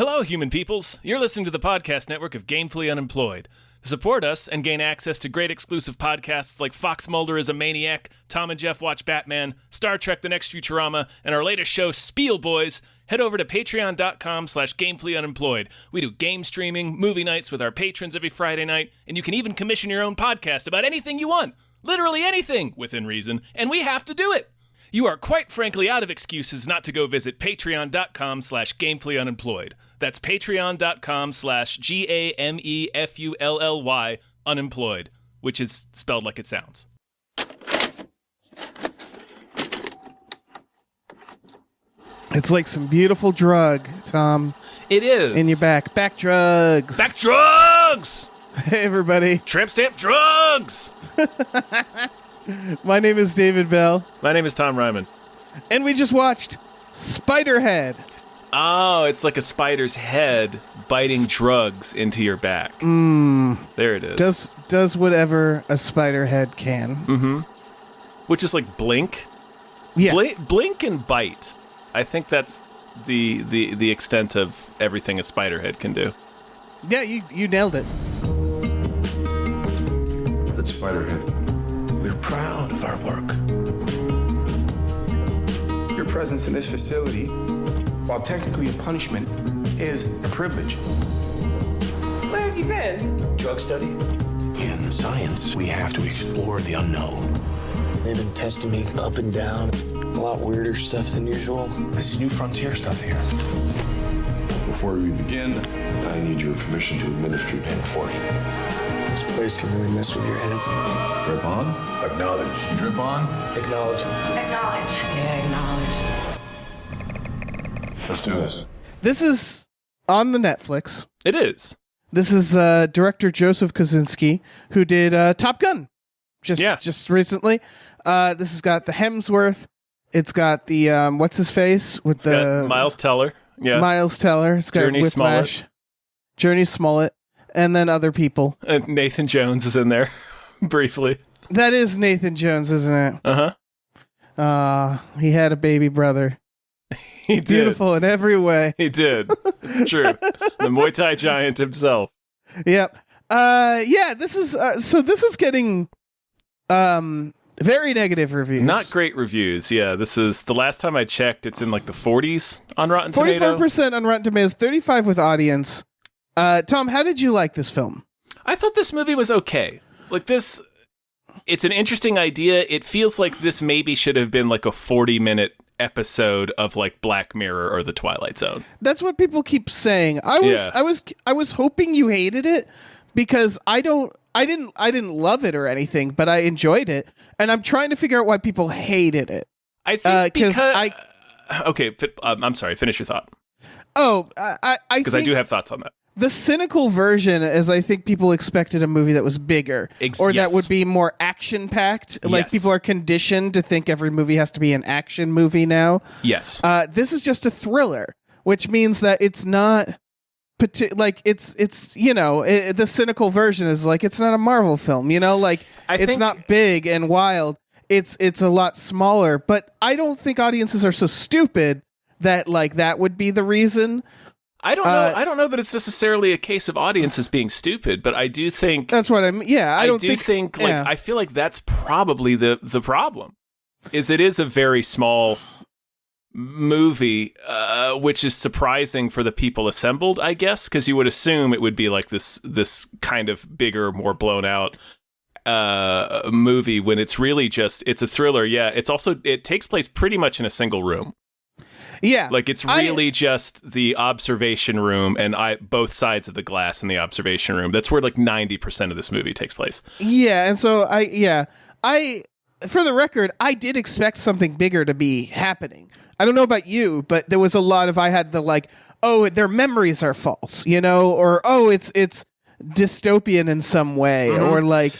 Hello, human peoples. You're listening to the podcast network of Gamefully Unemployed. To support us and gain access to great exclusive podcasts like Fox Mulder is a Maniac, Tom and Jeff Watch Batman, Star Trek The Next Futurama, and our latest show, Spiel Boys, head over to patreon.com/gamefullyunemployed. We do game streaming, movie nights with our patrons every Friday night, and you can even commission your own podcast about anything you want. Literally anything, within reason, and we have to do it. You are quite frankly out of excuses not to go visit patreon.com/gamefullyunemployed. That's patreon.com/GAMEFULLY unemployed, which is spelled like it sounds. It's like some beautiful drug, Tom. It is. In your back. Back drugs. Back drugs! Hey, everybody. Tramp stamp drugs! My name is David Bell. My name is Tom Ryman. And we just watched Spiderhead. Oh, it's like a spider's head biting drugs into your back. There it is. Does whatever a spider head can. Mm-hmm. Which is like blink. Yeah. Blink and bite. I think that's the extent of everything a spider head can do. Yeah, you nailed it. That's Spiderhead. We're proud of our work. Your presence in this facility, while technically a punishment, is a privilege. Where have you been? Drug study? In science, we have to explore the unknown. They've been testing me up and down. A lot weirder stuff than usual. This is new frontier stuff here. Before we begin, I need your permission to administer Pen 40. This place can really mess with your head. Drip on. Acknowledge. Drip on. Acknowledge. Acknowledge. Yeah, acknowledge. Let's do this. This is on the Netflix. It is. This is director Joseph Kosinski, who did Top Gun just recently. This has got the Hemsworth. It's got the what's his face with the Miles Teller. Yeah. Miles Teller. It's got Journey Whiplash. Journey Smollett, and then other people. And Nathan Jones is in there briefly. That is Nathan Jones, isn't it? Uh-huh. He had a baby brother. He did. Beautiful in every way. He did. It's true. The Muay Thai giant himself. Yep. Yeah, this is this is getting very negative reviews. Not great reviews. Yeah, this is the last time I checked, it's in like the 40s on Rotten Tomatoes. 45% on Rotten Tomatoes, 35 with audience. Tom, how did you like this film? I thought this movie was okay. Like this, it's an interesting idea. It feels like this maybe should have been like a 40-minute episode of like Black Mirror or The Twilight Zone. That's what people keep saying. I was hoping you hated it because I didn't love it or anything, but I enjoyed it, and I'm trying to figure out why people hated it. I think because okay, I'm sorry. Finish your thought. Oh, I because I do have thoughts on that. The cynical version is I think people expected a movie that was bigger or that would be more action-packed. Like people are conditioned to think every movie has to be an action movie now. Yes. This is just a thriller, which means that it's not it's you know, the cynical version is like it's not a Marvel film, you know, like it's not big and wild. It's a lot smaller, but I don't think audiences are so stupid that like that would be the reason. I don't know. I don't know that it's necessarily a case of audiences being stupid, but I do think that's what I'm. Yeah, I think I feel like that's probably the problem. Is it is a very small movie, which is surprising for the people assembled, I guess, because you would assume it would be like this kind of bigger, more blown out movie when it's really just it's a thriller. Yeah, it takes place pretty much in a single room. Yeah, like it's really just the observation room and both sides of the glass in the observation room. That's where like 90% of this movie takes place. Yeah, and so I for the record, I did expect something bigger to be happening. I don't know about you, but there was a lot of I had the like, oh, their memories are false, you know, or oh, it's dystopian in some way, or like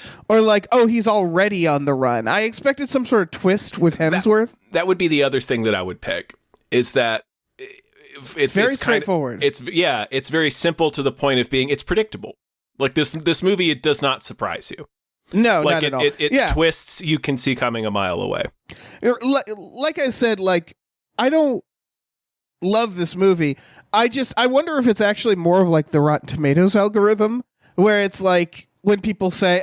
oh, he's already on the run. I expected some sort of twist with Hemsworth. That would be the other thing that I would pick. Is that it's very straightforward. It's very simple to the point of being it's predictable. Like this movie, it does not surprise you. No, like not at all. It's twists you can see coming a mile away. Like I said, like I don't love this movie. I wonder if it's actually more of like the Rotten Tomatoes algorithm, where it's like when people say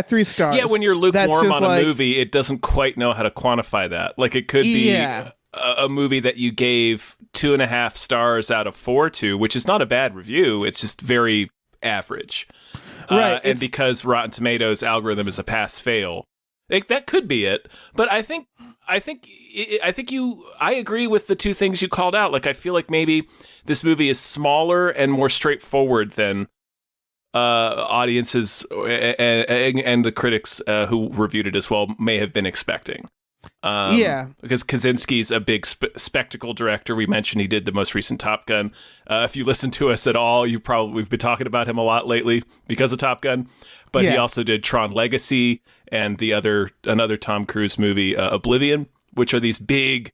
3 stars. Yeah, when you're lukewarm on like, a movie, it doesn't quite know how to quantify that. Like it could be a movie that you gave 2.5 stars out of 4 to, which is not a bad review. It's just very average. Right. And because Rotten Tomatoes algorithm is a pass fail, that could be it. But I agree with the 2 things you called out. Like I feel like maybe this movie is smaller and more straightforward than audiences and the critics who reviewed it as well may have been expecting. Because Kaczynski's a big spectacle director. We mentioned he did the most recent Top Gun. If you listen to us at all, we've been talking about him a lot lately because of Top Gun. But he also did Tron Legacy and another Tom Cruise movie, Oblivion, which are these big,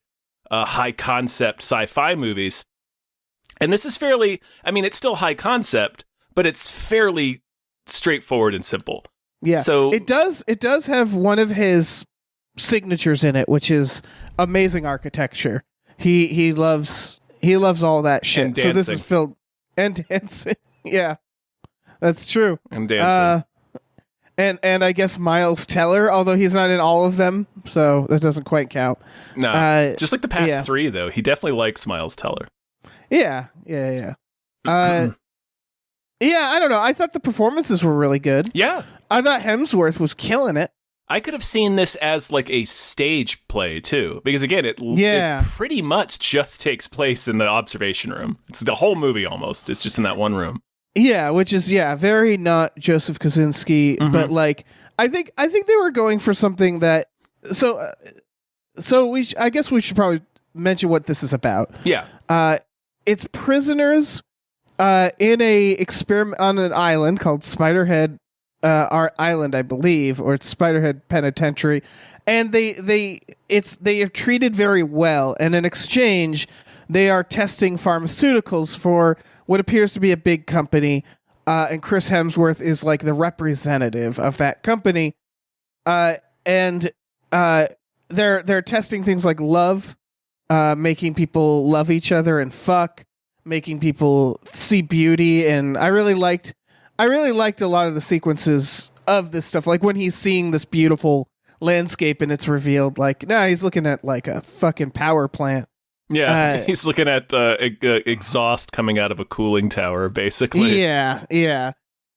high concept sci-fi movies. And this is it's still high concept, but it's fairly straightforward and simple. Yeah. So it does have one of his signatures in it, which is amazing architecture. He loves all that shit. And dancing. So this is filled and dancing. Yeah, that's true. And dancing. And I guess Miles Teller, although he's not in all of them, so that doesn't quite count. No, just like the past 3 though, he definitely likes Miles Teller. Yeah. I don't know. I thought the performances were really good. Yeah, I thought Hemsworth was killing it. I could have seen this as like a stage play too, because again, it pretty much just takes place in the observation room. It's the whole movie almost. It's just in that one room. Yeah, which is very not Joseph Kosinski, but like I think they were going for something that. So I guess we should probably mention what this is about. Yeah, it's prisoners in a experiment on an island called Spiderhead. Our island, I believe, or it's Spiderhead Penitentiary, and they are treated very well, and in exchange, they are testing pharmaceuticals for what appears to be a big company, and Chris Hemsworth is like the representative of that company, and they're testing things like love, making people love each other and fuck, making people see beauty, and I really liked a lot of the sequences of this stuff. Like when he's seeing this beautiful landscape and it's revealed, like, he's looking at like a fucking power plant. Yeah, he's looking at exhaust coming out of a cooling tower, basically. Yeah.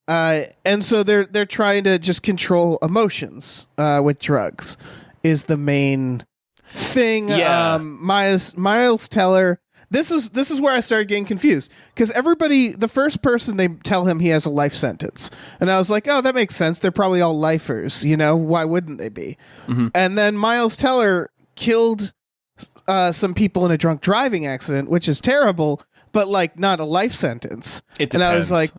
And so they're trying to just control emotions with drugs is the main thing. Yeah. Miles Teller. This is where I started getting confused because the first person they tell him he has a life sentence, and I was like, oh, that makes sense. They're probably all lifers, Why wouldn't they be? Mm-hmm. And then Miles Teller killed some people in a drunk driving accident, which is terrible, but like not a life sentence. It depends. And I was like,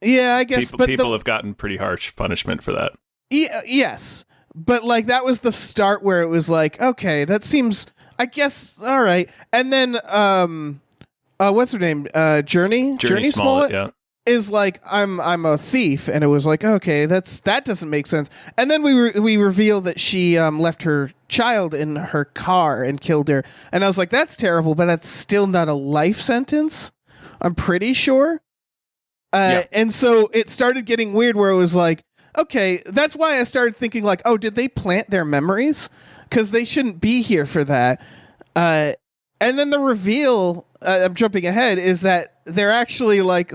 yeah, I guess. People have gotten pretty harsh punishment for that. Yes, but like that was the start where it was like, okay, that seems. I guess all right, and then what's her name? Journey Smollett, yeah, is like I'm a thief, and it was like okay, that doesn't make sense. And then we reveal that she left her child in her car and killed her, and I was like that's terrible, but that's still not a life sentence. I'm pretty sure. And so it started getting weird where it was like okay, that's why I started thinking like oh, did they plant their memories? Because they shouldn't be here for that. And then the reveal, I'm jumping ahead, is that they're actually like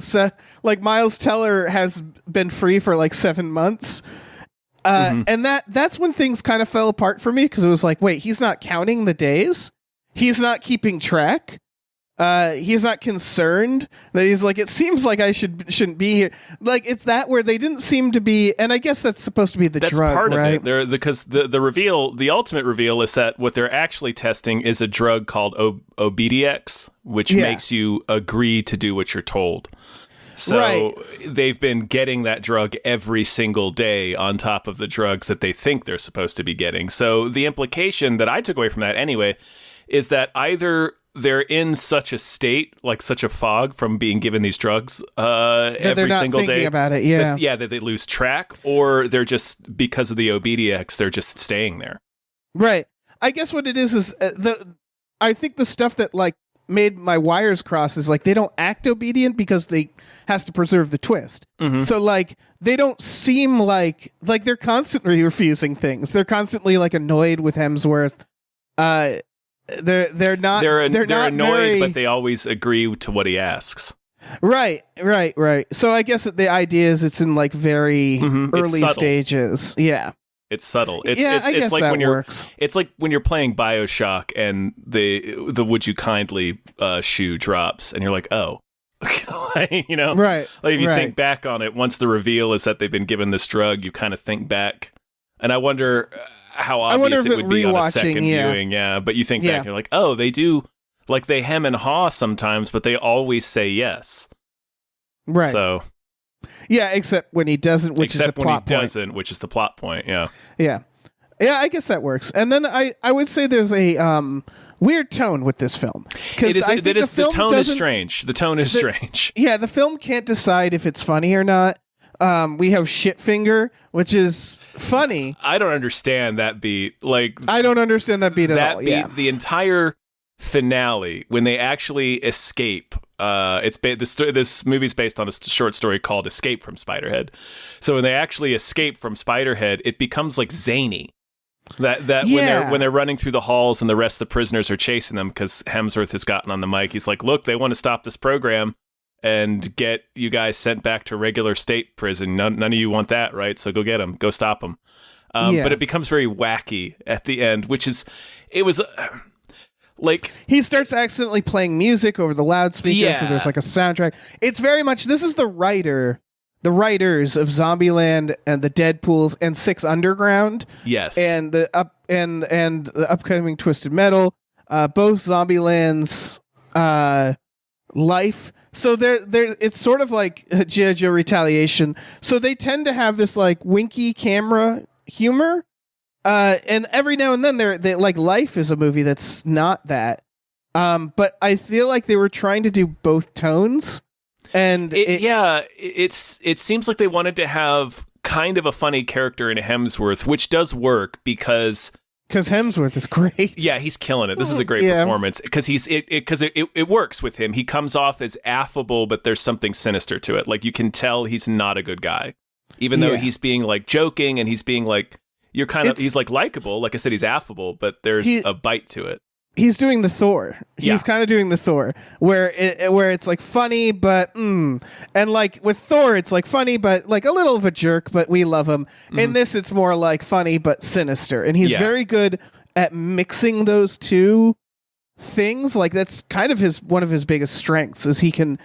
Miles Teller has been free for like 7 months. And that's when things kind of fell apart for me because it was like, wait, he's not counting the days. He's not keeping track. He's not concerned that he's like, it seems like I shouldn't be here. Like it's that where they didn't seem to be, and I guess that's supposed to be the drug, part right? of it. Because the reveal, the ultimate reveal is that what they're actually testing is a drug called OBDX, which makes you agree to do what you're told. So they've been getting that drug every single day on top of the drugs that they think they're supposed to be getting. So the implication that I took away from that anyway is that either they're in such a state, like such a fog from being given these drugs every single day about it, that they lose track, or they're just because of the OBDX, they're just staying there. Right. I guess what it is I think the stuff that like made my wires cross is like they don't act obedient because they has to preserve the twist. So like they don't seem like they're constantly refusing things. They're constantly like annoyed with Hemsworth. They're not annoyed, but they always agree to what he asks. Right. So I guess the idea is it's in like very early stages. Yeah. It's subtle. It's like it's like when you're playing BioShock and the would you kindly shoe drops and you're like, oh, you know, right? Like if you think back on it, once the reveal is that they've been given this drug, you kind of think back, and I wonder how obvious it would be on a second viewing. Yeah, but you think back, you're like, oh, they do, like they hem and haw sometimes, but they always say yes. Right. So. Yeah, except when he doesn't, which is the plot point. Which is the plot point. Yeah. Yeah. I guess that works. And then I would say there's a weird tone with this film. The tone is strange. The tone is strange. Yeah, the film can't decide if it's funny or not. We have Shitfinger, which is funny. I don't understand that beat. I don't understand that beat at all. Beat, the entire finale when they actually escape. This movie's based on a short story called Escape from Spiderhead. So when they actually escape from Spiderhead, it becomes like zany. When they're running through the halls and the rest of the prisoners are chasing them because Hemsworth has gotten on the mic. He's like, look, they want to stop this program and get you guys sent back to regular state prison. None of you want that, right? So go get them. Go stop them. But it becomes very wacky at the end, like he starts accidentally playing music over the loudspeaker, so there's like a soundtrack. It's very much this is the writers of Zombieland and the Deadpools and Six Underground. Yes, and the upcoming Twisted Metal, both Zombieland's life. So they're it's sort of like G.I. Joe Retaliation. So they tend to have this like winky camera humor. And every now and then they like Life is a movie that's not that. But I feel like they were trying to do both tones. And it seems like they wanted to have kind of a funny character in Hemsworth, which does work because Hemsworth is great. Yeah, he's killing it. This is a great performance because it works with him. He comes off as affable, but there's something sinister to it. Like you can tell he's not a good guy, even though he's being like joking and he's being like. He's like likable. Like I said, he's affable, but there's a bite to it. He's doing the Thor. He's kind of doing the Thor where it's like funny, but and like with Thor, it's like funny, but like a little of a jerk, but we love him. In this, it's more like funny, but sinister. And he's very good at mixing those two things. Like that's kind of one of his biggest strengths is he can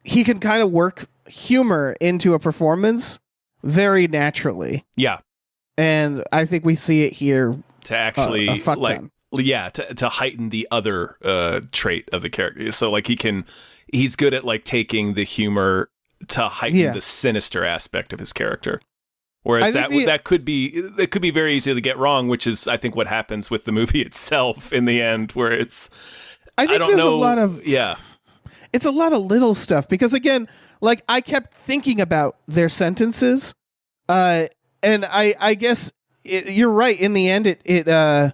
kind of work humor into a performance very naturally. Yeah. And I think we see it here to actually to heighten the other trait of the character. So like he's good at like taking the humor to heighten the sinister aspect of his character. Whereas that could be very easy to get wrong, which is I think what happens with the movie itself in the end, where it's it's a lot of little stuff because again, like I kept thinking about their sentences. And I guess you're right. In the end, it all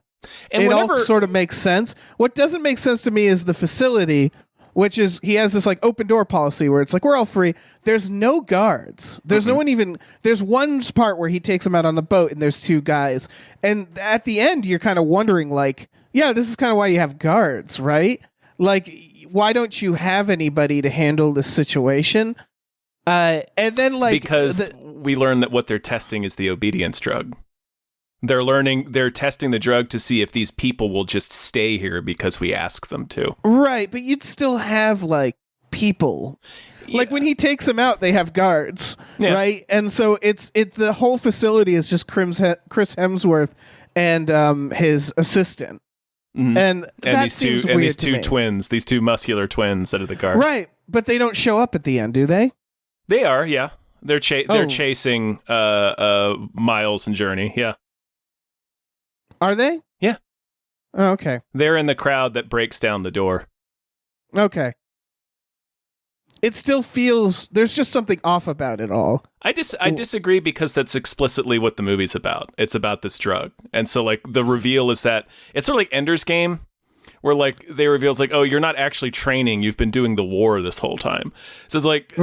sort of makes sense. What doesn't make sense to me is the facility, which is he has this like open door policy where it's like we're all free. There's no guards. There's no one even. There's one part where he takes them out on the boat and there's two guys. And at the end, you're kind of wondering like, yeah, this is kind of why you have guards, right? Like, why don't you have anybody to handle this situation? And then like because we learn that what they're testing is the obedience drug. They're testing the drug to see if these people will just stay here because we ask them to. Right, but you'd still have like people. Yeah. Like when he takes them out, they have guards, right? And so it's the whole facility is just Chris Hemsworth and his assistant. Mm-hmm. And these two twins, these two muscular twins that are the guards. Right, but they don't show up at the end, do they? They are, yeah. They're chasing Miles and Journey, yeah. Are they? Yeah. Oh, okay. They're in the crowd that breaks down the door. Okay. It still feels there's just something off about it all. I disagree because that's explicitly what the movie's about. It's about this drug. And so like the reveal is that it's sort of like Ender's Game where like they reveal it's like, oh, you're not actually training, you've been doing the war this whole time. So it's like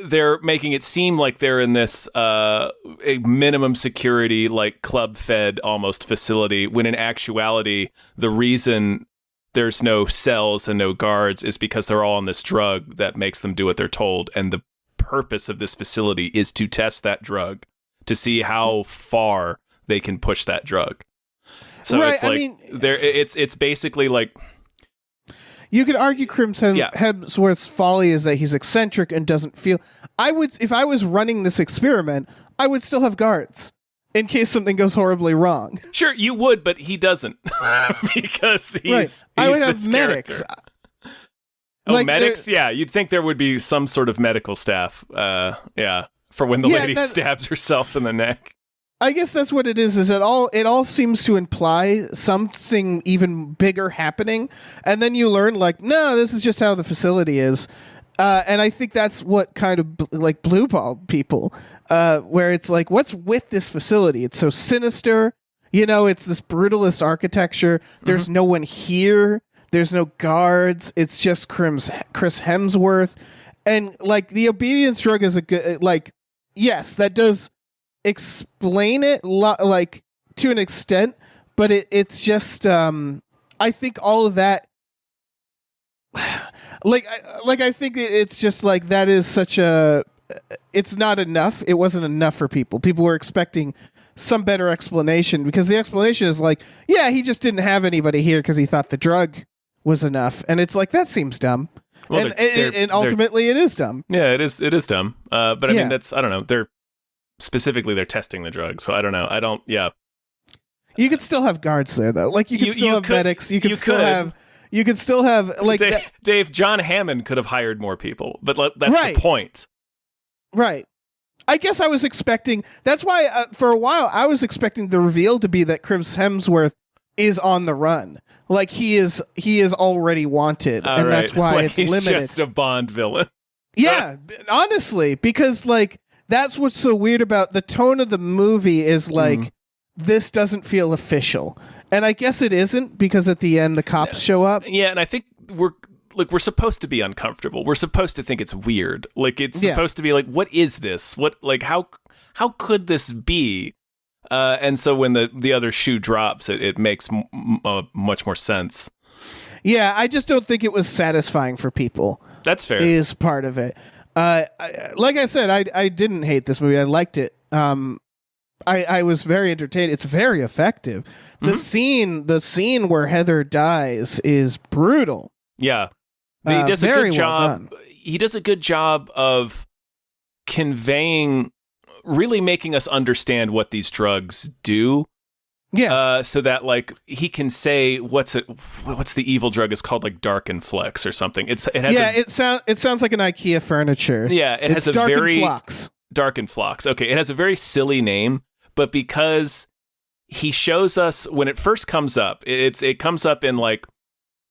they're making it seem like they're in this a minimum security, like club fed almost facility, when in actuality the reason there's no cells and no guards is because they're all on this drug that makes them do what they're told, and the purpose of this facility is to test that drug to see how far they can push that drug. So it's like it's basically like, you could argue Hemsworth's folly is that he's eccentric and doesn't feel. If I was running this experiment, I would still have guards in case something goes horribly wrong. Sure, you would, but he doesn't because he's I would have medics. Medics? Yeah, you'd think there would be some sort of medical staff. For when the lady stabs herself in the neck. I guess that's what it is it all seems to imply something even bigger happening, and then you learn like, no, this is just how the facility is. And I think that's what kind of like blue balled people, where it's like, what's with this facility? It's so sinister, it's this brutalist architecture. There's no one here. There's no guards. It's just Chris Hemsworth. And like the obedience drug is a good, like, yes, that does explain it like to an extent, but it's just I think all of that I think it's just like that is such a, it's not enough. It wasn't enough for people. People were expecting some better explanation, because the explanation is like, yeah, he just didn't have anybody here because he thought the drug was enough, and it's like, that seems dumb. Well, and ultimately it is dumb. Yeah, it is dumb. But I mean, that's, I don't know, they're testing the drug, so I don't know. You could still have guards there though. Like you could still have medics. You could still have like Dave, John Hammond could have hired more people, but that's the point. Right. I guess I was expecting, that's why for a while I was expecting the reveal to be that Chris Hemsworth is on the run. Like he is already wanted, and that's why like it's he's limited. Just a Bond villain. Yeah, honestly, because like that's what's so weird about the tone of the movie is like, this doesn't feel official. And I guess it isn't, because at the end the cops show up. Yeah, and I think we're supposed to be uncomfortable. We're supposed to think it's weird. Like it's supposed to be like, what is this? What, like, how could this be? And so when the other shoe drops, it makes much more sense. Yeah, I just don't think it was satisfying for people. That's fair. Is part of it. Like I said, I didn't hate this movie. I liked it. I was very entertained. It's very effective. The scene where Heather dies is brutal. Yeah. He does a good job. He does a good job of conveying, really making us understand what these drugs do. Yeah. So that like he can say what's the evil drug is called, like Darkenflex or something. It sounds like an IKEA furniture. Yeah, it has a very Darkenflox. Darkenflox. Okay, it has a very silly name, but because he shows us when it first comes up, it comes up in like,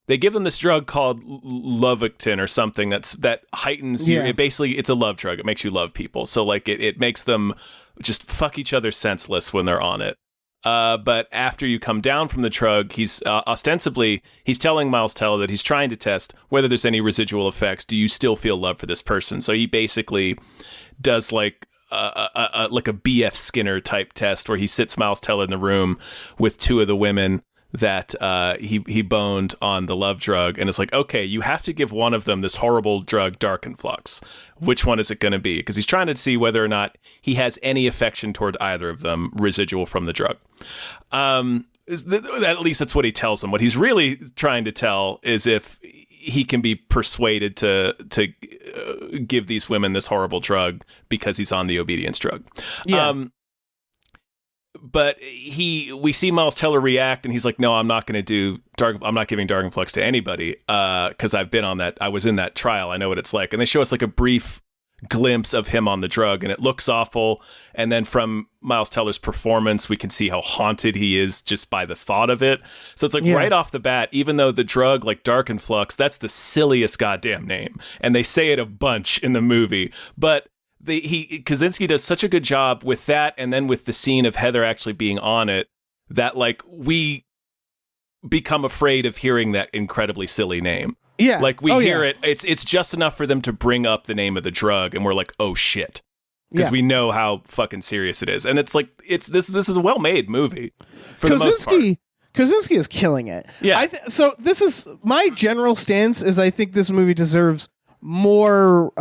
they give them this drug called Lovectin or something that heightens you. It's a love drug. It makes you love people. So like it makes them just fuck each other senseless when they're on it. But after you come down from the drug, he's ostensibly telling Miles Teller that he's trying to test whether there's any residual effects. Do you still feel love for this person? So he basically does like a BF Skinner type test where he sits Miles Teller in the room with two of the women that he boned on the love drug, and it's like, okay, you have to give one of them this horrible drug, Darkenflux. Which one is it going to be? Because he's trying to see whether or not he has any affection toward either of them, residual from the drug. At least that's what he tells him. What he's really trying to tell is if he can be persuaded to give these women this horrible drug because he's on the obedience drug. Yeah. But we see Miles Teller react, and he's like, "No, I'm not going to do I'm not giving Darkenflux to anybody because I've been on that. I was in that trial. I know what it's like." And they show us like a brief glimpse of him on the drug, and it looks awful. And then from Miles Teller's performance, we can see how haunted he is just by the thought of it. So it's like right off the bat, even though the drug like Darkenflux, that's the silliest goddamn name, and they say it a bunch in the movie, but. Kaczynski does such a good job with that, and then with the scene of Heather actually being on it, that like we become afraid of hearing that incredibly silly name. Yeah. Like we hear it. It's just enough for them to bring up the name of the drug, and we're like, oh shit. Because we know how fucking serious it is. And it's like, this is a well-made movie for the most part. Kosinski is killing it. Yeah. So this is my general stance is I think this movie deserves more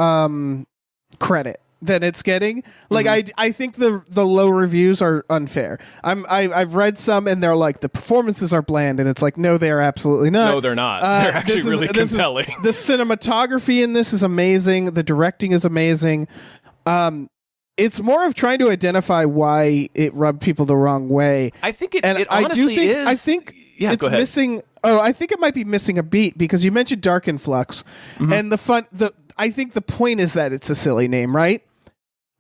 credit than it's getting. Like I think the low reviews are unfair. I've read some and they're like the performances are bland, and it's like no, they are absolutely not. No, they're not. They're actually really compelling. The cinematography in this is amazing. The directing is amazing. It's more of trying to identify why it rubbed people the wrong way. I think it honestly is. I think it's missing. Oh, I think it might be missing a beat because you mentioned Dark Influx, and I think the point is that it's a silly name, right?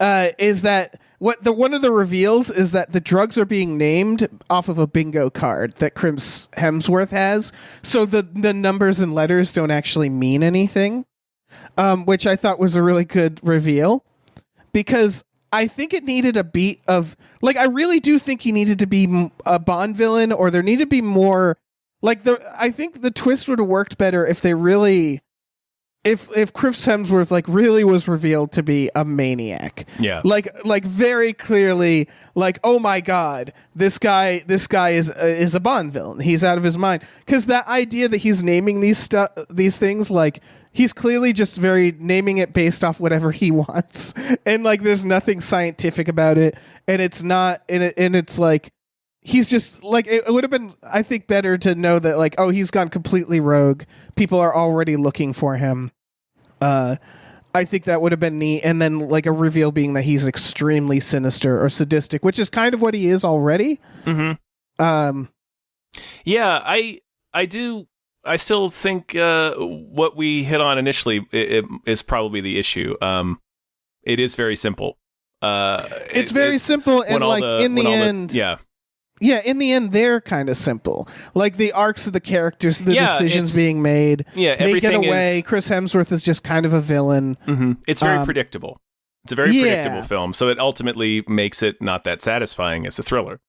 Is that one of the reveals is that the drugs are being named off of a bingo card that Chris Hemsworth has, so the numbers and letters don't actually mean anything, which I thought was a really good reveal. Because I think it needed a beat of, like, I really do think he needed to be a Bond villain, or there needed to be more, like, I think the twist would have worked better if they really, if Chris Hemsworth, like, really was revealed to be a maniac. Yeah. Like very clearly, like, oh my God, this guy is a Bond villain. He's out of his mind. Because that idea that he's naming these things, like, he's clearly just very naming it based off whatever he wants. And like, there's nothing scientific about it. And it's not, and it's like, he's just like, it would have been, I think, better to know that like, oh, he's gone completely rogue. People are already looking for him. I think that would have been neat. And then like a reveal being that he's extremely sinister or sadistic, which is kind of what he is already. Mm-hmm. Yeah, I do. I still think what we hit on initially is probably the issue. It is very simple. It's very simple, and like in the end, in the end, they're kind of simple. Like the arcs of the characters, the decisions being made. Yeah, they get away. Chris Hemsworth is just kind of a villain. Mm-hmm. It's very predictable. It's a very predictable film, so it ultimately makes it not that satisfying as a thriller.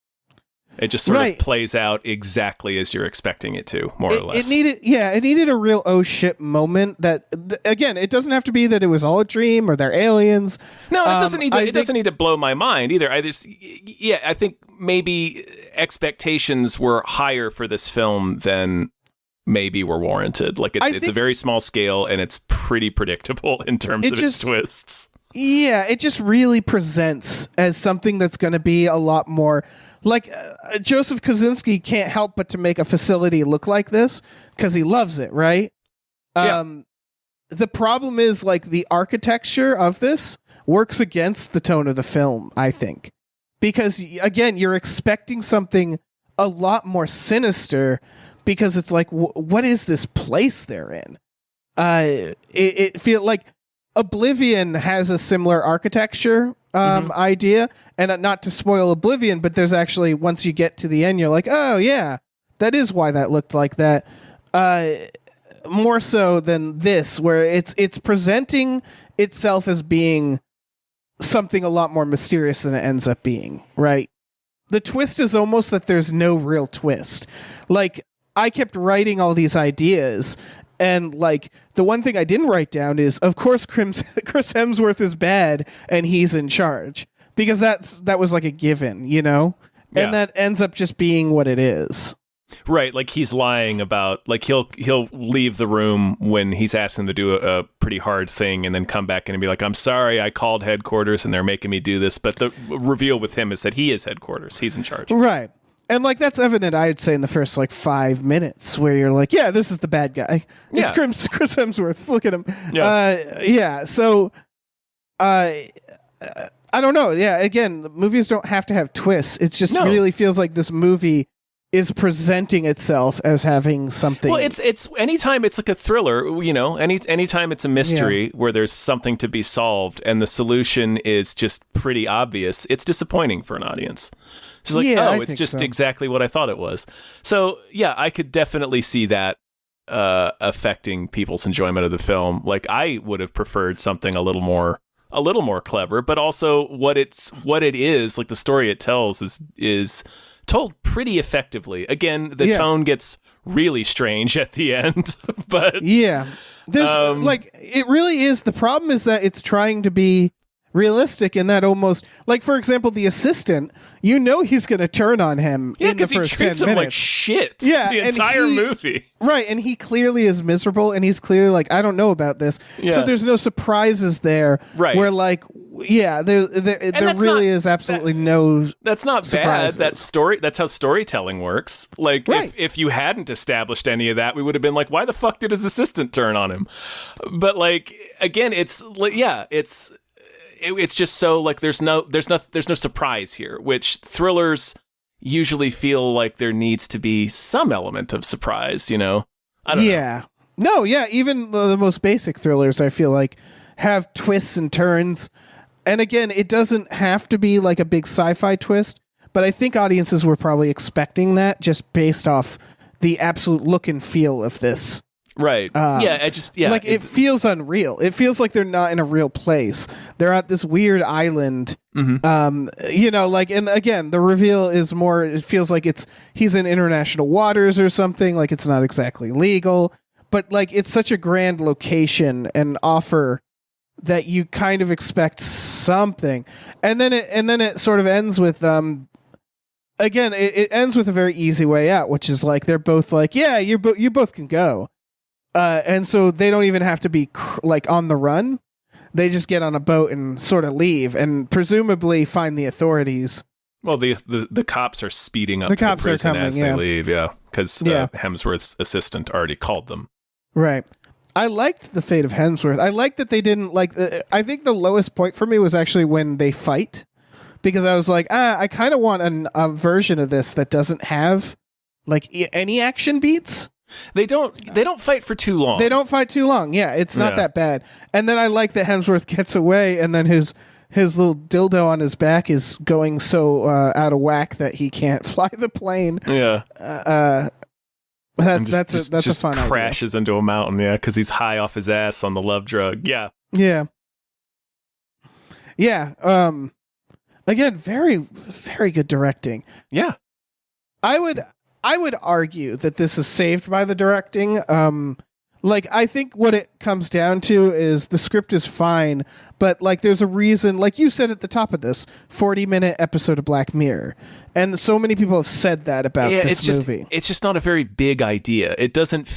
It just sort of plays out exactly as you're expecting it to, more or less. It needed a real oh shit moment that, again, it doesn't have to be that it was all a dream or they're aliens. No, it doesn't need to, doesn't need to blow my mind either. I think maybe expectations were higher for this film than maybe were warranted. Like it's a very small scale and it's pretty predictable in terms of its twists. Yeah, it just really presents as something that's going to be a lot more like Joseph Kosinski can't help but to make a facility look like this because he loves it, right? The problem is like the architecture of this works against the tone of the film, I think, because again, you're expecting something a lot more sinister because it's like, what is this place they're in? It feels like Oblivion has a similar architecture idea, and not to spoil Oblivion, but there's actually, once you get to the end, you're like, oh yeah, that is why that looked like that. More so than this, where it's presenting itself as being something a lot more mysterious than it ends up being, right? The twist is almost that there's no real twist. Like, I kept writing all these ideas, and like the one thing I didn't write down is, of course, Chris Hemsworth is bad and he's in charge, because that was like a given, you know, and that ends up just being what it is. Right, like he's lying about, like he'll leave the room when he's asking them to do a pretty hard thing, and then come back and be like, "I'm sorry, I called headquarters and they're making me do this." But the reveal with him is that he is headquarters; he's in charge. Right. And like that's evident, I'd say, in the first like 5 minutes, where you're like, "Yeah, this is the bad guy. It's Chris Hemsworth. Look at him." Yeah. So, I don't know. Yeah. Again, movies don't have to have twists. It just really feels like this movie is presenting itself as having something. Well, it's anytime it's like a thriller, you know, anytime it's a mystery where there's something to be solved and the solution is just pretty obvious, it's disappointing for an audience. It's like, it's just exactly what I thought it was. So yeah, I could definitely see that affecting people's enjoyment of the film. Like, I would have preferred something a little more clever, but also what it is, like the story it tells is told pretty effectively. Again, the tone gets really strange at the end, but yeah, there's like it really is. The problem is that it's trying to be realistic in that almost like, for example, the assistant, he's going to turn on him in the first 10 minutes. He treats him like shit the entire movie. Right, and he clearly is miserable, and he's clearly like, I don't know about this. Yeah. So there's no surprises there. Right. Where like, there really is absolutely no That's not surprises. bad. That's how storytelling works. Like, if you hadn't established any of that, we would have been like, why the fuck did his assistant turn on him? But like, again, it's like, it's just so like there's no surprise here, which thrillers usually feel like there needs to be some element of surprise, I don't know. No, even the most basic thrillers I feel like have twists and turns. And again, it doesn't have to be like a big sci-fi twist, but I think audiences were probably expecting that just based off the absolute look and feel of this. Right. Like it feels unreal. It feels like they're not in a real place. They're at this weird island. Mm-hmm. Like, and again, the reveal is more, it feels like he's in international waters or something. Like it's not exactly legal, but like it's such a grand location and offer that you kind of expect something. And then it sort of ends with, again, it ends with a very easy way out, which is like, they're both like, you both can go. And so they don't even have to be like on the run. They just get on a boat and sort of leave and presumably find the authorities. Well, the cops are speeding up the prison as they leave, because Hemsworth's assistant already called them. Right. I liked the fate of Hemsworth. I liked that they didn't like. I think the lowest point for me was actually when they fight, because I was like, I kind of want a version of this that doesn't have like any action beats. They don't fight for too long. They don't fight too long. Yeah, it's not that bad. And then I like that Hemsworth gets away, and then his little dildo on his back is going so out of whack that he can't fly the plane. Yeah. That's a fun idea. Crashes into a mountain, because he's high off his ass on the love drug. Yeah. Yeah. Yeah. Again, very, very good directing. Yeah. I would argue that this is saved by the directing. Like, I think what it comes down to is the script is fine, but like there's a reason, like you said at the top of this, 40-minute episode of Black Mirror. And so many people have said that about this movie. It's just not a very big idea. It doesn't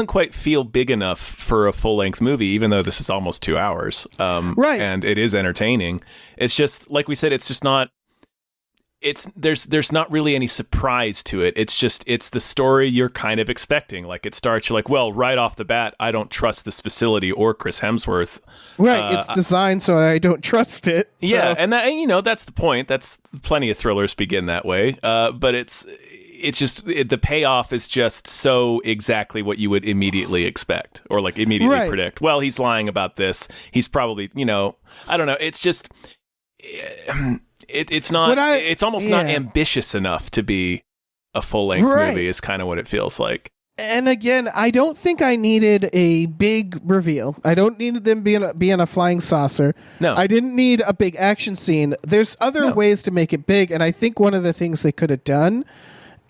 quite feel big enough for a full-length movie, even though this is almost 2 hours. Right. And it is entertaining. It's just, like we said, it's just not... there's not really any surprise to it. It's the story you're kind of expecting. Like it starts, you're like, well, right off the bat, I don't trust this facility or Chris Hemsworth. Right, it's designed so I don't trust it. So. Yeah, and that, that's the point. That's plenty of thrillers begin that way. But it's just the payoff is just so exactly what you would immediately expect or like immediately predict. Well, he's lying about this. He's probably, I don't know. It's just. It's not. It's almost not ambitious enough to be a full-length movie. Is kind of what it feels like. And again, I don't think I needed a big reveal. I don't need them being a flying saucer. No, I didn't need a big action scene. There's other ways to make it big, and I think one of the things they could have done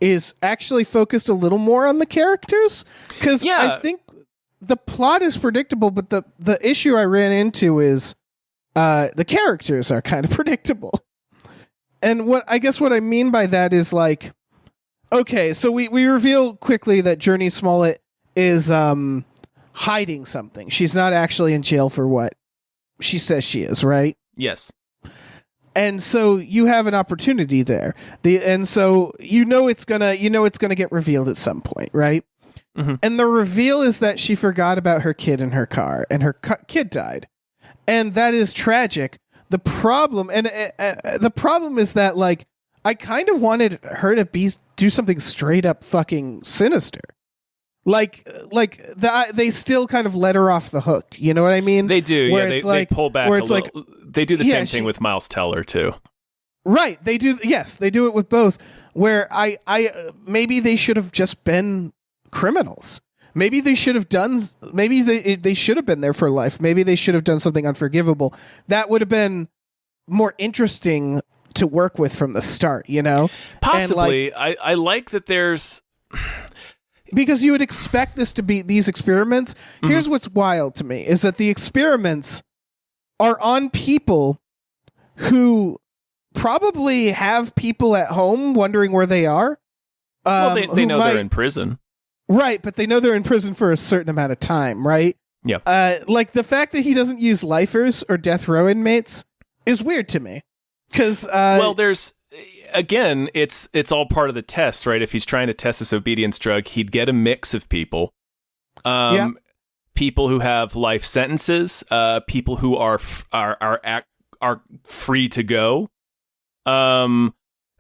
is actually focused a little more on the characters. Because I think the plot is predictable, but the issue I ran into is the characters are kind of predictable. And what I mean by that is like, okay, so we reveal quickly that Journey Smollett is hiding something. She's not actually in jail for what she says she is, right? Yes. And so you have an opportunity there. And so it's gonna get revealed at some point, right? Mm-hmm. And the reveal is that she forgot about her kid in her car, and her kid died, and that is tragic. The problem, the problem is that, like, I kind of wanted her to do something straight up fucking sinister. They still kind of let her off the hook. You know what I mean? They do. Where they pull back a little. They do the same thing with Miles Teller too. Right. They do. Yes, they do it with both. Where I maybe they should have just been criminals. Maybe they should have done. Maybe they should have been there for life. Maybe they should have done something unforgivable. That would have been more interesting to work with from the start, you know? Possibly. I like that there's... Because you would expect this to be these experiments. Here's what's wild to me, is that the experiments are on people who probably have people at home wondering where they are. Well, they know they're in prison. Right, but they know they're in prison for a certain amount of time, right? Yeah. Like the fact that he doesn't use lifers or death row inmates is weird to me. Because well, there's again, it's all part of the test, right? If he's trying to test this obedience drug, he'd get a mix of people. People who have life sentences, people who are free to go.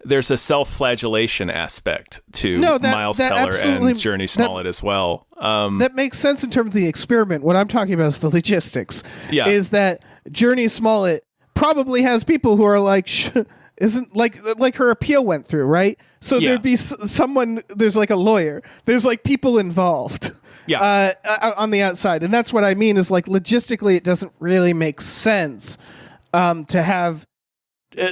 There's a self-flagellation aspect to Miles Teller and Journey Smollett as well. That makes sense in terms of the experiment. What I'm talking about is the logistics. Yeah. Is that Journey Smollett probably has people who are like, isn't like her appeal went through, right? So there'd be someone, there's like a lawyer, there's like people involved on the outside. And that's what I mean is like logistically, it doesn't really make sense to have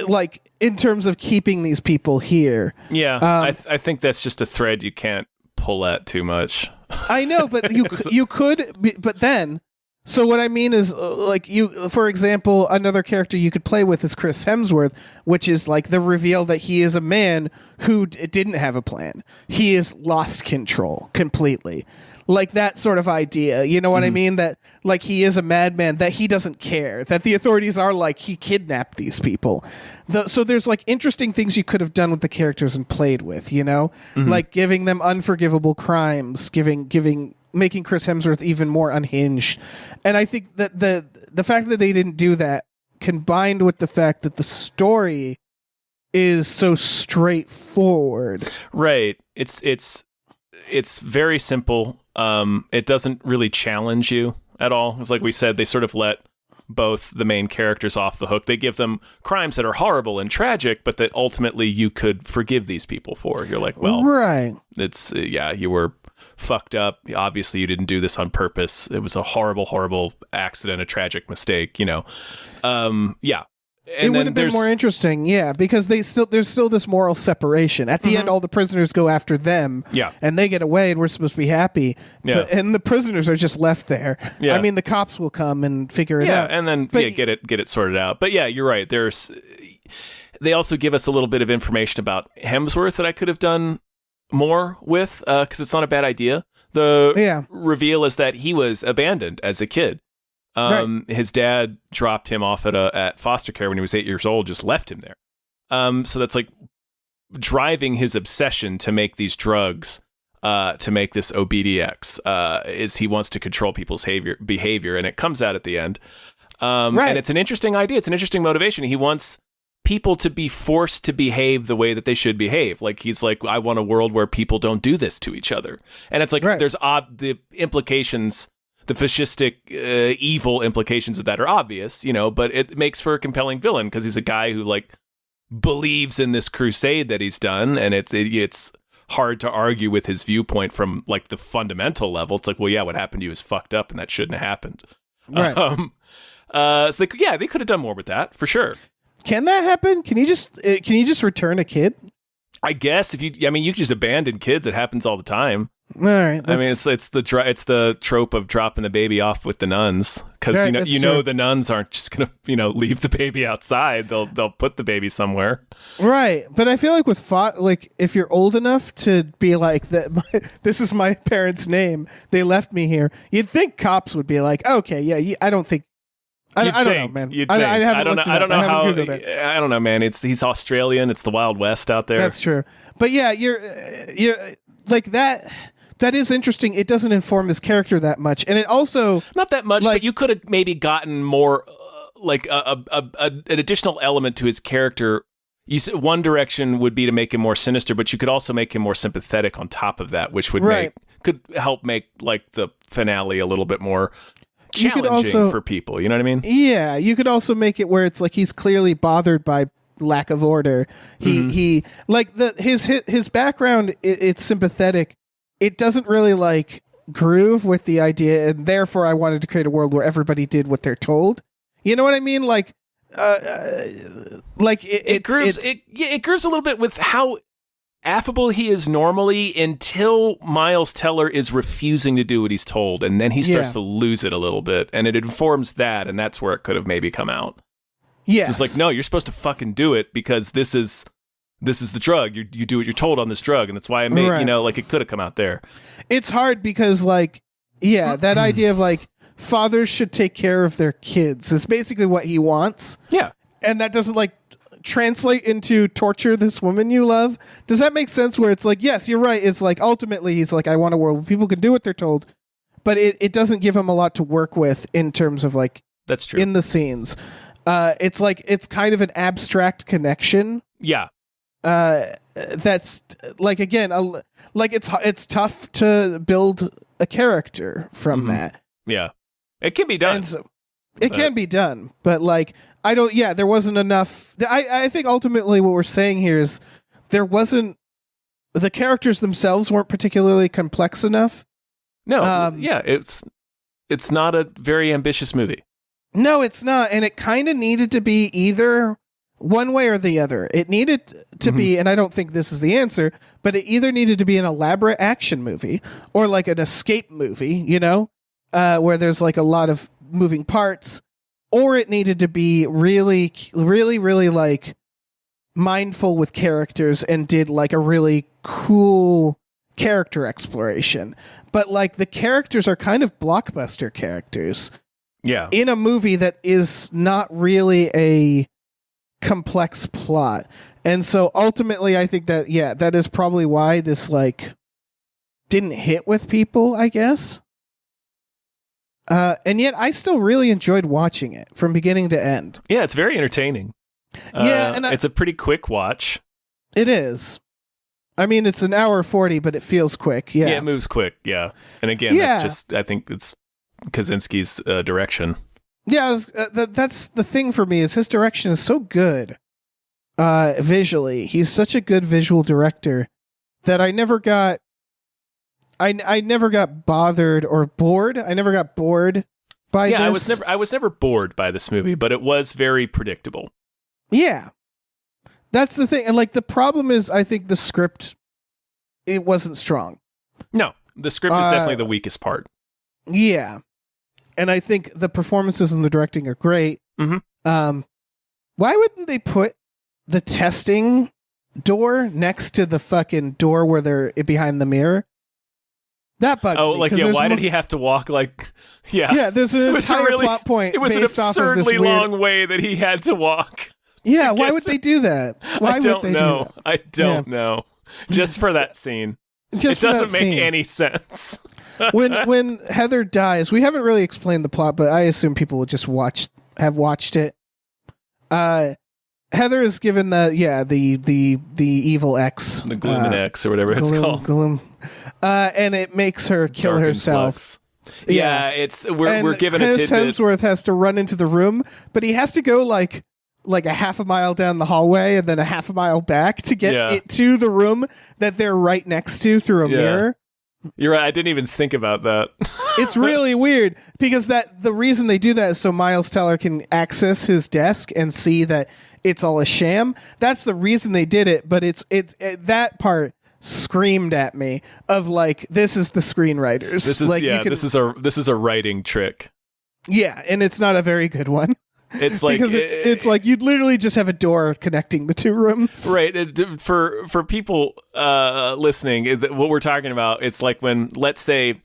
like in terms of keeping these people here. Yeah, I think that's just a thread you can't pull at too much. I know, but you could, but then. So what I mean is, like for example, another character you could play with is Chris Hemsworth, which is like the reveal that he is a man who didn't have a plan. He has lost control completely. Like that sort of idea, you know what I mean? That like he is a madman, that he doesn't care, that the authorities are like, he kidnapped these people. So there's like interesting things you could have done with the characters and played with, you know? Like giving them unforgivable crimes, making Chris Hemsworth even more unhinged. And I think that the fact that they didn't do that, combined with the fact that the story is so straightforward. Right. It's very simple. It doesn't really challenge you at all. It's like we said, they sort of let both the main characters off the hook. They give them crimes that are horrible and tragic, but that ultimately you could forgive these people for. You're like, well, right. It's you were fucked up. Obviously, you didn't do this on purpose. It was a horrible, horrible accident, a tragic mistake, you know. It would have been more interesting, because there's still this moral separation. At the end, all the prisoners go after them, and they get away, and we're supposed to be happy. And the prisoners are just left there. I mean, the cops will come and figure it out. And then get it sorted out. But you're right. They also give us a little bit of information about Hemsworth that I could have done more with, because it's not a bad idea. The reveal is that he was abandoned as a kid. His dad dropped him off at foster care when he was 8 years old, just left him there. So that's like driving his obsession to make these drugs, to make this OBDX, is he wants to control people's behavior, and it comes out at the end. And it's an interesting idea. It's an interesting motivation. He wants people to be forced to behave the way that they should behave. Like he's like, I want a world where people don't do this to each other. And it's like, there's the implications, the fascistic, evil implications of that are obvious, you know, but it makes for a compelling villain because he's a guy who like believes in this crusade that he's done. And it's hard to argue with his viewpoint from like the fundamental level. It's like, well, yeah, what happened to you is fucked up and that shouldn't have happened. Right. So they could have done more with that for sure. Can that happen? Can you just return a kid? I guess you just abandon kids. It happens all the time. All right. I mean, it's the trope of dropping the baby off with the nuns because the nuns aren't just gonna leave the baby outside. They'll put the baby somewhere. Right, but I feel like with if you're old enough to be like that, this is my parents' name. They left me here. You'd think cops would be like, okay, yeah. I don't think. I don't know, man. I don't know, man. He's Australian. It's the Wild West out there. That's true. But yeah, you're like that. That is interesting. It doesn't inform his character that much, and it also not that much. But you could have maybe gotten more, like an additional element to his character. One direction would be to make him more sinister, but you could also make him more sympathetic on top of that, which would could help make like the finale a little bit more challenging for people, you know what I mean? Yeah, you could also make it where it's like he's clearly bothered by lack of order. He like his background. It's sympathetic. It doesn't really like groove with the idea, and therefore I wanted to create a world where everybody did what they're told. You know what I mean? Like, Like it grooves a little bit with how affable he is normally until Miles Teller is refusing to do what he's told, and then he starts to lose it a little bit, and it informs that, and that's where it could have maybe come out. Yes. It's like, no, you're supposed to fucking do it because this is the drug. You do what you're told on this drug, and that's why I made, like it could have come out there. It's hard because like, that idea of like fathers should take care of their kids is basically what he wants. Yeah. And that doesn't like translate into torture this woman you love. Does that make sense? Where it's like, yes, you're right. It's like ultimately he's like, I want a world where people can do what they're told, but it doesn't give him a lot to work with in terms of like, that's true, in the scenes. It's like, it's kind of an abstract connection. Yeah. That's like, again, like it's tough to build a character from that. Yeah. It can be done. It can be done, but like, there wasn't enough. I think ultimately what we're saying here is the characters themselves weren't particularly complex enough. No, it's not a very ambitious movie. No, it's not. And it kind of needed to be either one way or the other. It needed to be, and I don't think this is the answer, but it either needed to be an elaborate action movie or like an escape movie, where there's like a lot of moving parts, or it needed to be really, really, really like mindful with characters and did like a really cool character exploration. But like the characters are kind of blockbuster characters. Yeah. In a movie that is not really a complex plot. And so ultimately I think that, that is probably why this like didn't hit with people, I guess. And yet I still really enjoyed watching it from beginning to end. Yeah, it's very entertaining. And it's a pretty quick watch. It is. I mean, it's an hour 40, but it feels quick. Yeah, it moves quick. Yeah. And again, that's just, I think it's Kaczynski's direction. Yeah, that's the thing for me is his direction is so good visually. He's such a good visual director that I never got bothered or bored. I never got bored by this. I was never bored by this movie, but it was very predictable. Yeah. That's the thing. And like the problem is I think the script, it wasn't strong. No, the script is definitely the weakest part. Yeah. And I think the performances and the directing are great. Mm-hmm. Why wouldn't they put the testing door next to the fucking door where they're behind the mirror? That bugged me. Oh, like, yeah, why did he have to walk, like, yeah. Yeah, there's an entire plot point. It was an absurdly long way that he had to walk. Yeah, why would they do that? I don't know. I don't know. Just for that scene. It doesn't make any sense. When Heather dies, we haven't really explained the plot, but I assume people will just have watched it. Heather is given the evil X, the Gloomin' X or whatever it's called, Gloom, and it makes her kill Dark herself. Yeah, we're given a tidbit. Hemsworth has to run into the room, but he has to go like a half a mile down the hallway and then a half a mile back to get it to the room that they're right next to through a mirror. You're right. I didn't even think about that. It's really weird because the reason they do that is so Miles Teller can access his desk and see that it's all a sham. That's the reason they did it. But it's that part screamed at me of like, this is the screenwriters. This is like, this is a writing trick. Yeah, and it's not a very good one. It's like because it's like you'd literally just have a door connecting the two rooms, right? For people listening, what we're talking about, it's like when, let's say,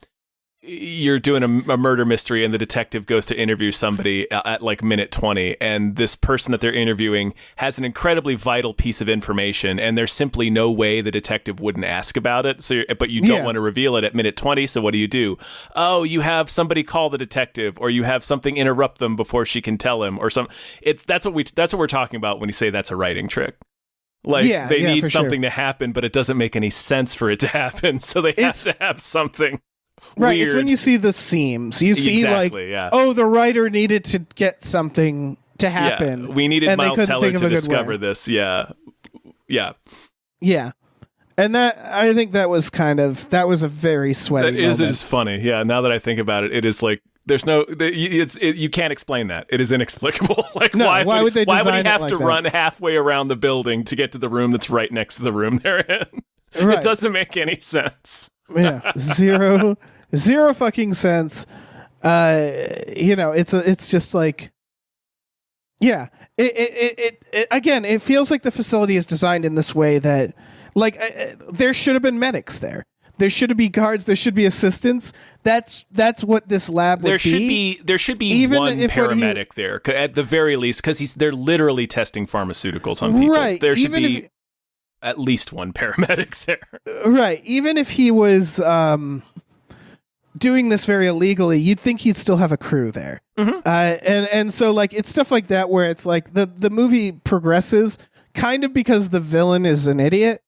you're doing a murder mystery and the detective goes to interview somebody at like minute 20, and this person that they're interviewing has an incredibly vital piece of information, and there's simply no way the detective wouldn't ask about it. But you don't want to reveal it at minute 20. So what do? Oh, you have somebody call the detective, or you have something interrupt them before she can tell him, or something. That's what we're talking about when you say that's a writing trick. Like they need something to happen, but it doesn't make any sense for it to happen. So they have to have something. Right, weird. It's when you see the seams. You see oh, the writer needed to get something to happen. Yeah, we needed Miles Teller to discover this. Yeah. And I think that was a very sweaty moment. It is funny. Yeah, now that I think about it, it is like There's no, you can't explain that. It is inexplicable. Like, No, why would they why would he design it have like to that? run halfway around the building to get to the room that's right next to the room they're in? Right. It doesn't make any sense. Yeah, zero fucking sense. It's just like, yeah. It again, it feels like the facility is designed in this way that, like, there should have been medics there. There should be guards. There should be assistants. That's what this lab would be. There should be Even one if what paramedic there at the very least, because they're literally testing pharmaceuticals on people. Right. There should even be if, at least one paramedic there. right. Even if he was doing this very illegally, you'd think he'd still have a crew there. Mm-hmm. And so, like, it's stuff like that where it's like the movie progresses kind of because the villain is an idiot,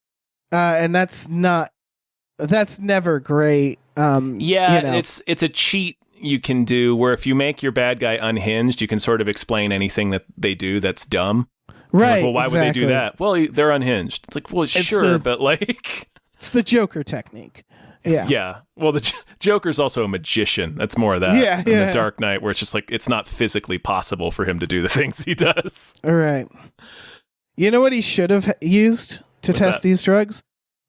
and that's never great. It's a cheat you can do where if you make your bad guy unhinged, you can sort of explain anything that they do that's dumb. Right. Like, well, why would they do exactly. that? Well, they're unhinged. It's like, well, sure, but like, it's the Joker technique. Yeah. yeah. Well, the Joker's also a magician. That's more of that. Yeah, in yeah. The Dark Knight, where it's just like it's not physically possible for him to do the things he does. All right. You know what he should have used to What's test that? these drugs?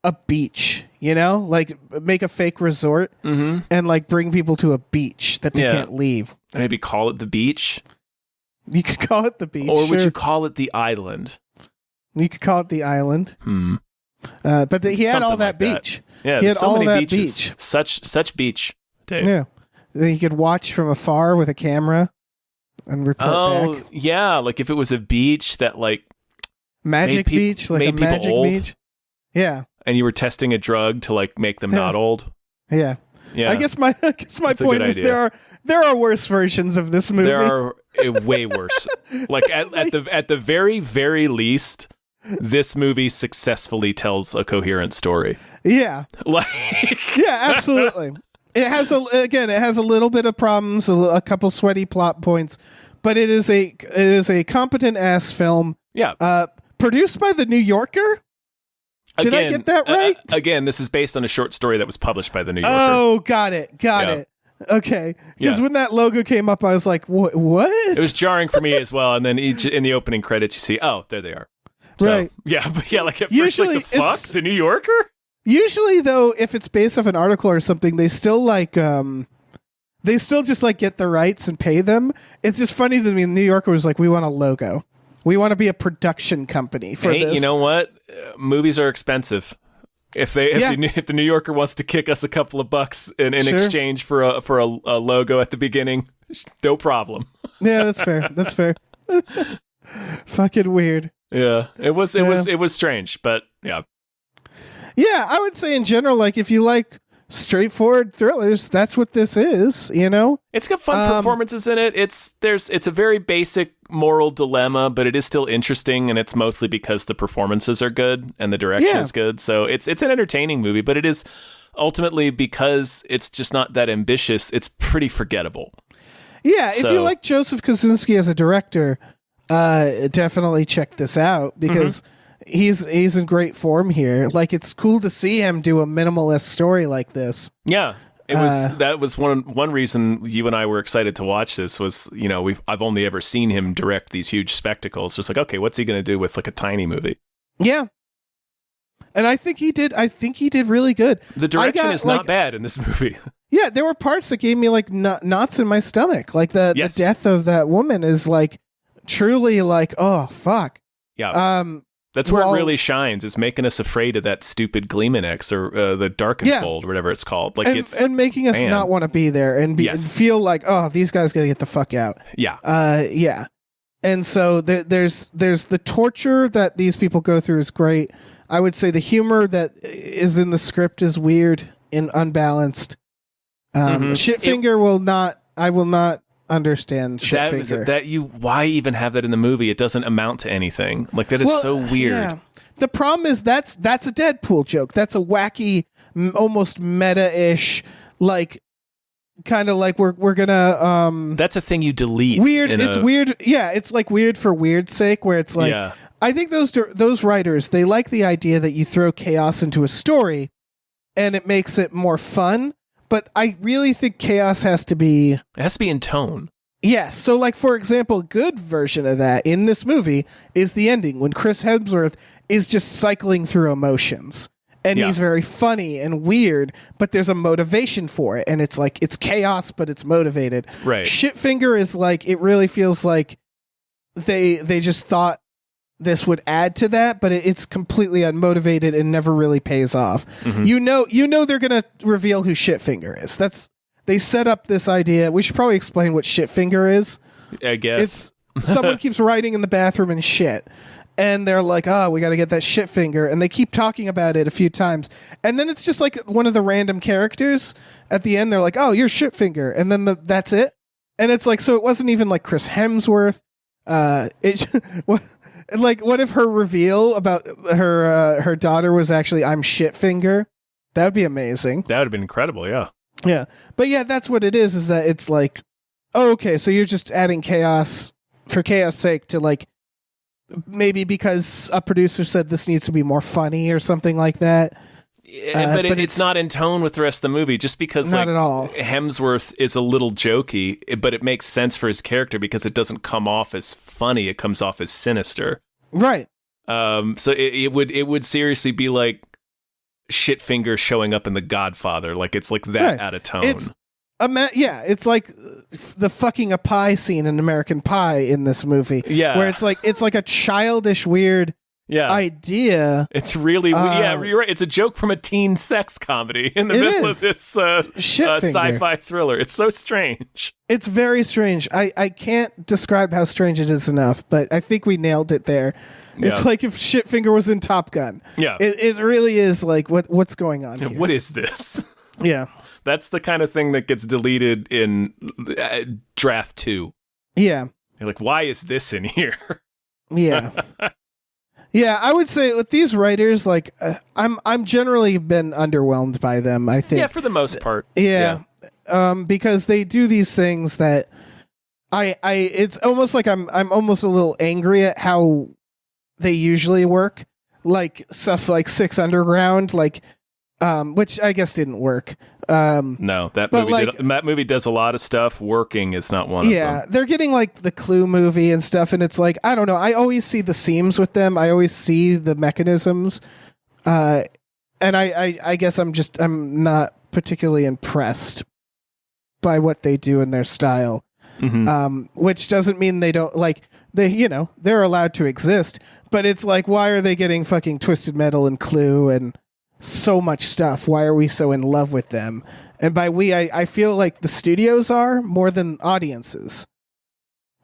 A beach. You know, like make a fake resort and like bring people to a beach that they Yeah. can't leave. Maybe call it the beach, You could call it the beach, or would sure. you call it the island? You could call it the island. Hmm. But he had all Something that like that. beach. Yeah, He there's had so all many that beaches. beach. Such beach, Dave. Yeah. Then you could watch from afar with a camera and report back. yeah, like if it was a beach that like Magic beach, like a made people magic old. beach. Yeah. and you were testing a drug to like make them Yeah. not old. Yeah. Yeah, I guess my That's a point good is idea. there are worse versions of this movie. there are way worse. Like at the very very least, this movie successfully tells a coherent story. Yeah. Like Yeah, absolutely. It has a little bit of problems, a couple sweaty plot points, but it is a competent ass film. yeah. Produced by the New Yorker. Did I get that right? Again, this is based on a short story that was published by the New Yorker. Oh, got it. Okay. Because Yeah. when that logo came up, I was like, what? It was jarring for me as well. And then in the opening credits, you see, oh, there they are. So, Right. Yeah, but yeah, like at Usually first, like the fuck, it's- the New Yorker. Usually, though, if it's based off an article or something, they still like they still just like get the rights and pay them. It's just funny to me. The New Yorker was like, we want a logo. We want to be a production company for Hey, this. you know what? Movies are expensive. If the New Yorker wants to kick us a couple of bucks in Sure. exchange for a logo at the beginning, no problem. Yeah, that's fair. That's fair. Fucking weird. Yeah, it was strange, but yeah. Yeah, I would say in general, like if you like straightforward thrillers, that's what this is. You know? It's got fun performances in it. It's a very basic moral dilemma, but it is still interesting, and it's mostly because the performances are good and the direction is good. So it's an entertaining movie, but it is ultimately because it's just not that ambitious. It's pretty forgettable. Yeah, if So- you like Joseph Kosinski as a director, definitely check this out because he's in great form here. Like it's cool to see him do a minimalist story like this. Yeah. It was that was one reason you and I were excited to watch this was, you know, I've only ever seen him direct these huge spectacles. Just like, okay, what's he going to do with like a tiny movie? Yeah. And I think he did really good. The direction is not bad in this movie. Yeah, there were parts that gave me like knots in my stomach. Like the death of that woman is like truly like, oh fuck. Yeah. That's where it really shines, is making us afraid of that stupid Gleeman X or the Darkenfold, whatever it's called. Like and making us not want to be there and and feel like, oh, these guys gotta get the fuck out. Yeah. Yeah. And so there's the torture that these people go through is great. I would say the humor that is in the script is weird and unbalanced. Shitfinger I will not understand Shitfinger. Why even have that in the movie? It doesn't amount to anything. Like that is so weird. Yeah. The problem is that's a Deadpool joke. That's a wacky, almost meta-ish, like kind of like we're gonna that's a thing you delete. Weird. It's weird. Yeah, it's like weird for weird's sake, where it's like I think those writers, they like the idea that you throw chaos into a story and it makes it more fun. but I really think chaos has to be... It has to be in tone. Yeah, so like, for example, a good version of that in this movie is the ending when Chris Hemsworth is just cycling through emotions. And he's very funny and weird, but there's a motivation for it. And it's like, it's chaos, but it's motivated. Right. Shitfinger is like, it really feels like they just thought this would add to that, but it's completely unmotivated and never really pays off. Mm-hmm. You know they're going to reveal who Shitfinger is. They set up this idea. We should probably explain what Shitfinger is. I guess. It's someone keeps writing in the bathroom and shit. And they're like, oh, we got to get that Shitfinger. And they keep talking about it a few times. And then it's just like one of the random characters. At the end, they're like, oh, you're Shitfinger. And then that's it. And it's like, so it wasn't even like Chris Hemsworth. What if her reveal about her daughter was actually I'm Shitfinger? That would be amazing. That would have been incredible, yeah. Yeah. But yeah, that's what it is that it's like, oh, okay, so you're just adding chaos for chaos sake to like, maybe because a producer said this needs to be more funny or something like that. But it's not in tone with the rest of the movie, just because not at all. Hemsworth is a little jokey, but it makes sense for his character because it doesn't come off as funny. It comes off as sinister. Right. So it would seriously be like Shitfinger showing up in The Godfather. Like it's like that out of tone. It's like the fucking a pie scene in American Pie in this movie. Yeah. Where it's like a childish, weird idea. It's really, you're right. It's a joke from a teen sex comedy in the middle of this sci-fi thriller. It's so strange. It's very strange. I can't describe how strange it is enough, but I think we nailed it there. It's like if Shitfinger was in Top Gun. Yeah. It really is like, what's going on here? What is this? Yeah. That's the kind of thing that gets deleted in Draft 2. Yeah. You're like, why is this in here? Yeah. Yeah, I would say with these writers, like I'm generally been underwhelmed by them. I think, for the most part, because they do these things that it's almost like I'm almost a little angry at how they usually work, like stuff like Six Underground, like which I guess didn't work. No, that movie does a lot of stuff. Working is not one of them. Yeah, they're getting like the Clue movie and stuff, and it's like, I don't know. I always see the seams with them. I always see the mechanisms, and I guess I'm not particularly impressed by what they do in their style. Mm-hmm. Which doesn't mean they don't like they're allowed to exist, but it's like, why are they getting fucking Twisted Metal and Clue and so much stuff? Why are we so in love with them? And by we, I feel like the studios are more than audiences.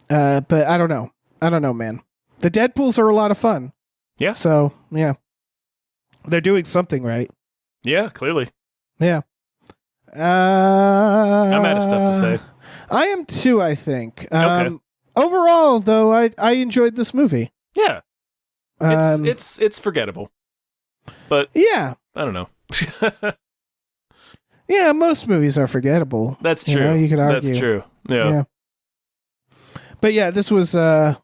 But I don't know, man. The Deadpools are a lot of fun. Yeah. So yeah, they're doing something right. Yeah, clearly. Yeah. I'm out of stuff to say. I am too, I think. Okay. Overall, though, I enjoyed this movie. Yeah. It's forgettable. But yeah, I don't know. Yeah, most movies are forgettable. That's true. You could argue. That's true. Yeah. But yeah, this was I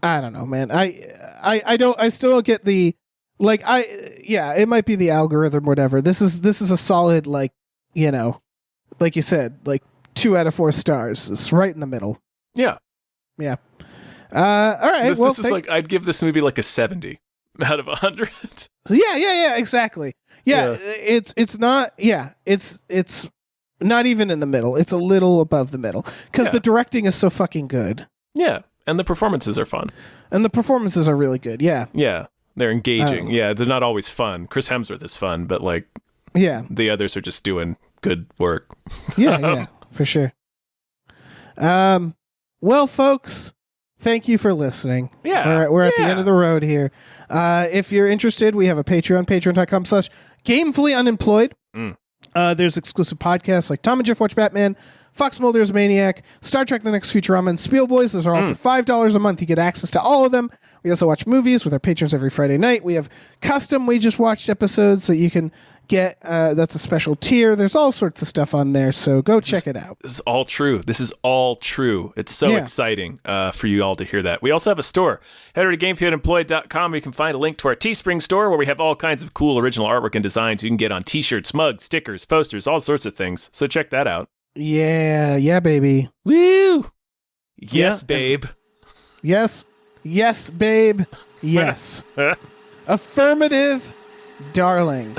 don't know, man. I still don't get the it might be the algorithm or whatever. This is a solid like you said, like 2 out of 4 stars. It's right in the middle. Yeah. Yeah. All right. This is like, I'd give this movie like a 70 out of 100. Yeah, exactly. Yeah. It's not, it's not even in the middle. It's a little above the middle because the directing is so fucking good. Yeah. And the performances are fun. And the performances are really good. Yeah. Yeah. They're engaging. They're not always fun. Chris Hemsworth is fun, but the others are just doing good work. Yeah, for sure. Well, folks, thank you for listening. Yeah. We're at the end of the road here. If you're interested, we have a Patreon, patreon.com/gamefully unemployed. There's exclusive podcasts like Tom and Jeff Watch Batman, Fox Mulder's Maniac, Star Trek The Next Futurama, and Spiel Boys. Those are all for $5 a month. You get access to all of them. We also watch movies with our patrons every Friday night. We have custom We Just Watched episodes that you can get. That's a special tier. There's all sorts of stuff on there, so go check it out. This is all true. It's so exciting for you all to hear that. We also have a store. Head over to GameFieldEmployed.com where you can find a link to our Teespring store where we have all kinds of cool original artwork and designs you can get on t-shirts, mugs, stickers, posters, all sorts of things. So check that out. Yeah, baby. Woo! Yes, babe. Yes, babe. Yes. Affirmative, darling.